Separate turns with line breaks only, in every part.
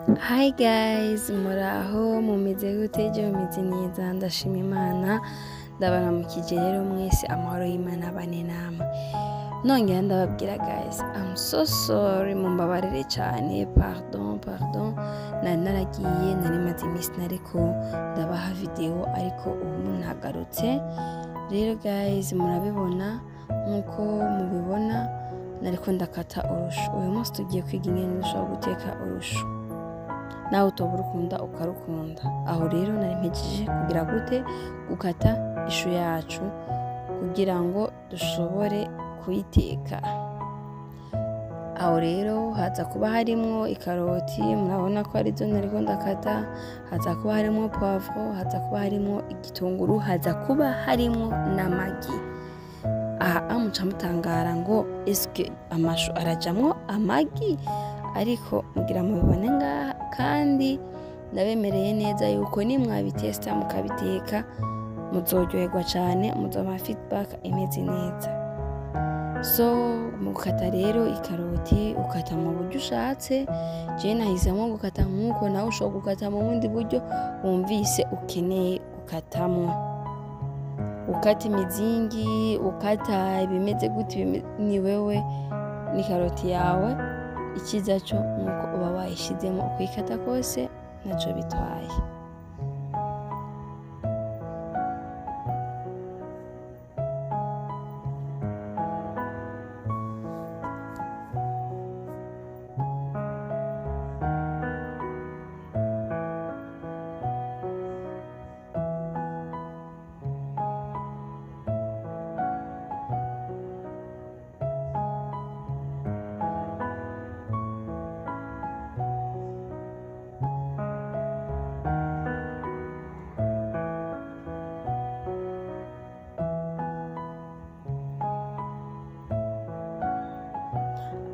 Hi guys, muraho mumeze gute? Je mumeze neza ndashima Imana, ndabaramukije rero mwese amahoro y'Imana abane namwe. Nongera ndababwira guys, I'm so sorry, mumbabarire cyane, pardon, naragiye nari maze iminsi nariko ndabaha video ariko ubu nagarutse. Rero guys murabibona nkuko mubibona nariko ndakata urushu. Uyu munsi tugiye kwiga ingene dushobora guteka urushu. Nawe utoba urukunda ukarukunda. Aho rero nari mpejeje kugira gute gukata ishu yacu kugira ngo dushobore kuyiteka. Aho rero haza kuba harimwo ikaroti, murabona ko ari zo nariko ndakata, haza kuba harimwo poivro, haza kuba harimwo igitunguru, haza kuba harimwo n'amagi. Aha muca mutangara ngo eske amashu arajamwo amagi? Ariko mugira mubibone ngaha, kandi ndabemereye neza yuko nimwabitesta mukabiteka muzoryoherwa cyane, muzoma feedback imeze neza. So mu gukata rero ikaroti ukata mu buryo ushatse, je nahisemo gukata nkuko nawe ushobora gukata mu bundi buryo wumvise ukeneye gukatamwo. Ukata imizingi, ukata ibimeze gute, ni wewe ni karoti yawe. Ikiza cyo nuko uba wayishizemo, ukikata kose naco bitwaye.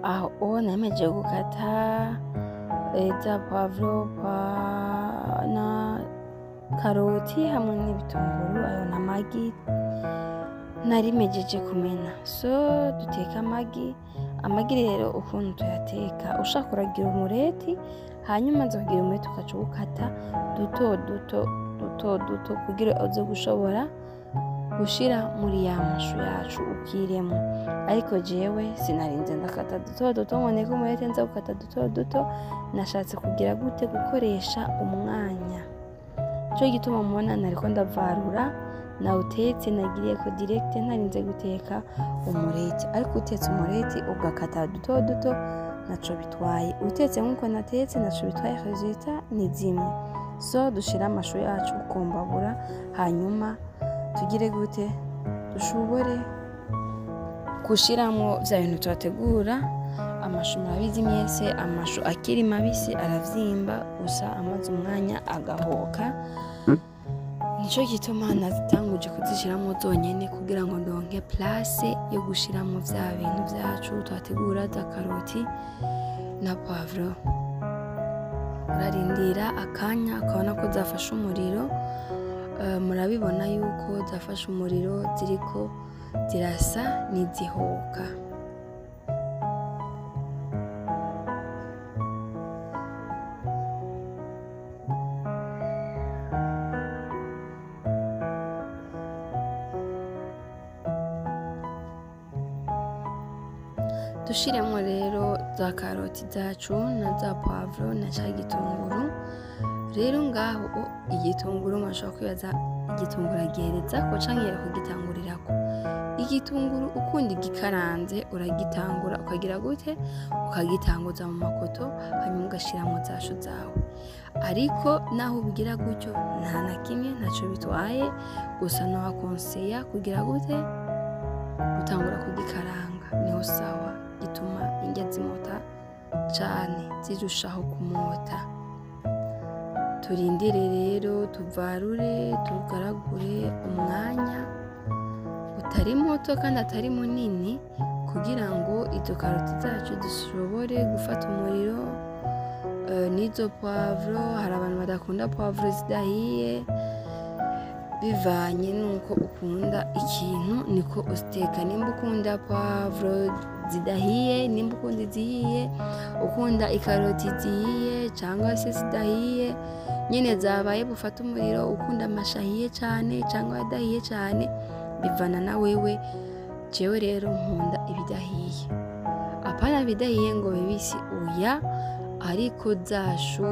Aho nameje gukata za poivro na karoti hamwe n'ibitunguru, ayo na magi narimejeje kumena. So duteka amagi rero ukuntu tuyateka, ushaka uragira umureti, hanyuma nzogira umureti ukaca ukata duto kugira uze gushobora gushira muri ya mashu yacu ukiremo. Ariko jewe sinarinze ndakata duto ngone ko umurete nza gukata duto, nashatse kugira gute gukoresha umwanya. Cyo gituma mubona nariko ndavarura, nawutetse nagiriye ko direct ntarinze guteka umureti. Ariko utetse umureti ugakata duto naco bitwaye, utetse nkuko natetse naco bitwaye, resultat ni zimwe. So dushira amashu yacu kumbabura, hanyuma tugire gute dushobore gushiramo vya bintu twategura. Amashu murabizi mwese, amashu akiri mabisi aravyimba, gusa amaze umwanya agahoka. Nico gituma nazitanguje kuzishiramo zonyene kugira ngo ndonke place yo gushiramo vya bintu vyacu twategura, za karoti na poivro. Urarindira akanya akabona ko zafashe umuriro. Murabibona yuko zafashe umuriro, ziriko zirasa n'izihoka. Dushiremo rero za karoti zacu na za poivro na ca gitunguru. Rero ngaho igitunguru mashaka kwibaza igitunguru agereza ko canke kugitangurirako. Igitunguru ukundi gikaranze uragitangura ukagira gute ukagitanguza mu makoto, hanyuma ugashiramo zashu zawe. Ariko naho ubigira gutyo nta na kimwe ntaco bitwaye, gusa no akonseya kugira gute gutangura kugikaranga, niho sawa, gituma indya zimota cane, zirushaho kumota. Turindire rero tuvarure, tugaragure umwanya utari muto kandi atari munini kugira ngo izo karoti zacu zishobore gufata umuriro. N'izo poivro, hari abantu badakunda poivro zidahiye, bivanye nuko ukunda ikintu niko uziteka. Nimba ukunda poivro zidahiye, nimba ukunda izihiye, ukunda ikaroti zihiye cyangwa se zidahiye nyine zabaye bufata umuriro, ukunda amashahiye cyane cyangwa adahiye cyane, bivana na wewe. Jewe rero nkunda ibidahiye, apana bidahiye ngo bibisi oya, ariko zashu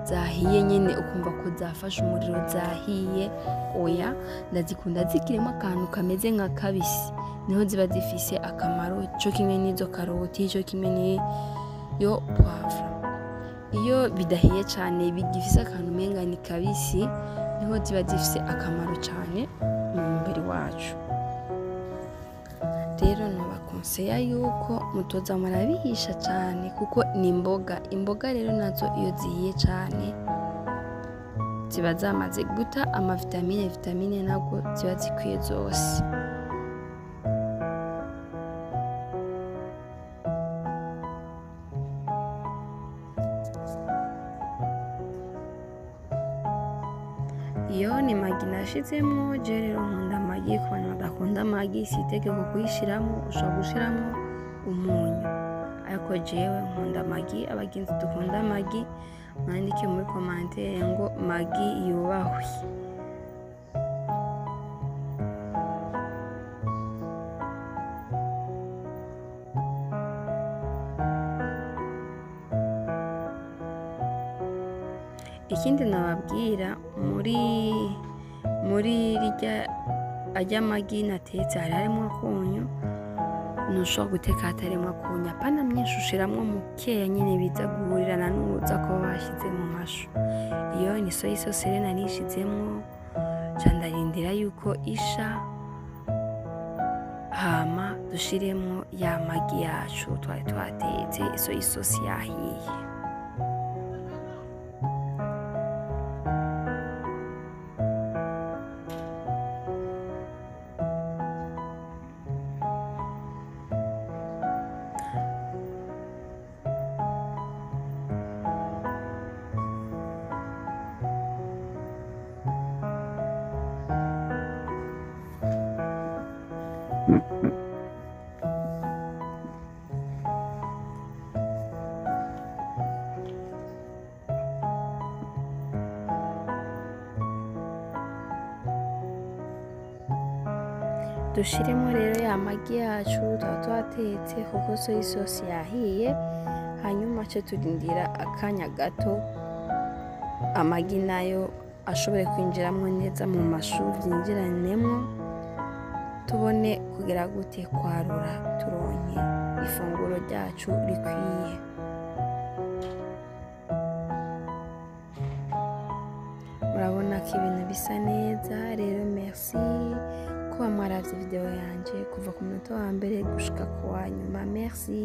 zahiye nyine ukumva ko zafashe umuriro zahiye oya, ndazikunda zikirimo akantu kameze nka kabisi, niho ziba zifise akamaro. Cyo kimwe n'izo karoti, cyo kimwe n'iyo poivre. Iyo bidahiye cyane bigifise akantu umenga ni kabisi, niho ziba zifise akamaro cyane mu mubiri wacu. Rero nobakonseya yuko mutoza murabihisha cyane kuko ni imboga rero nazo iyo zihiye cyane ziba zamaze guta vitamine nabwo ziba zikwiye zose. Iyo ni magi nashizemo, je rero nkunda magi. Ku bantu badakunda magi si itegeko kuyishiramo, ushobora gushiramo umunyu, ariko jewe nkunda magi. Abagenzi dukunda magi mwandike muri commentaire ngo magi yubahwe. Ikindi nababwira, muri ajya magi natetse harimo akunyu, ntushobora guteka hatarimo akunyu, apana myinshi, ushiramwo mukeya nyine biza guhurirana n'uza ko bashyize mu mashu. Iyo ni soya sauce rero narishizemwo, ndarindira yuko isha, hama dushiremo ya magi yacu twari twatetse, soya sauce yahiye. Dushiremo rero ya magi yacu tuba twatetse kuko soya sauce yahiye, hanyuma cyo turindira akanya gato amagi nayo ashobore kwinjiramo neza mu mashu, byinjiranemo, tubone kugira gute kwarura, turonke ifunguro ryacu rikwiye. Murabona ko ibintu bisa neza. Rero merci kuba mwaravye video yanje kuva ku munota wa mbere gushika ku wa nyuma. Merci.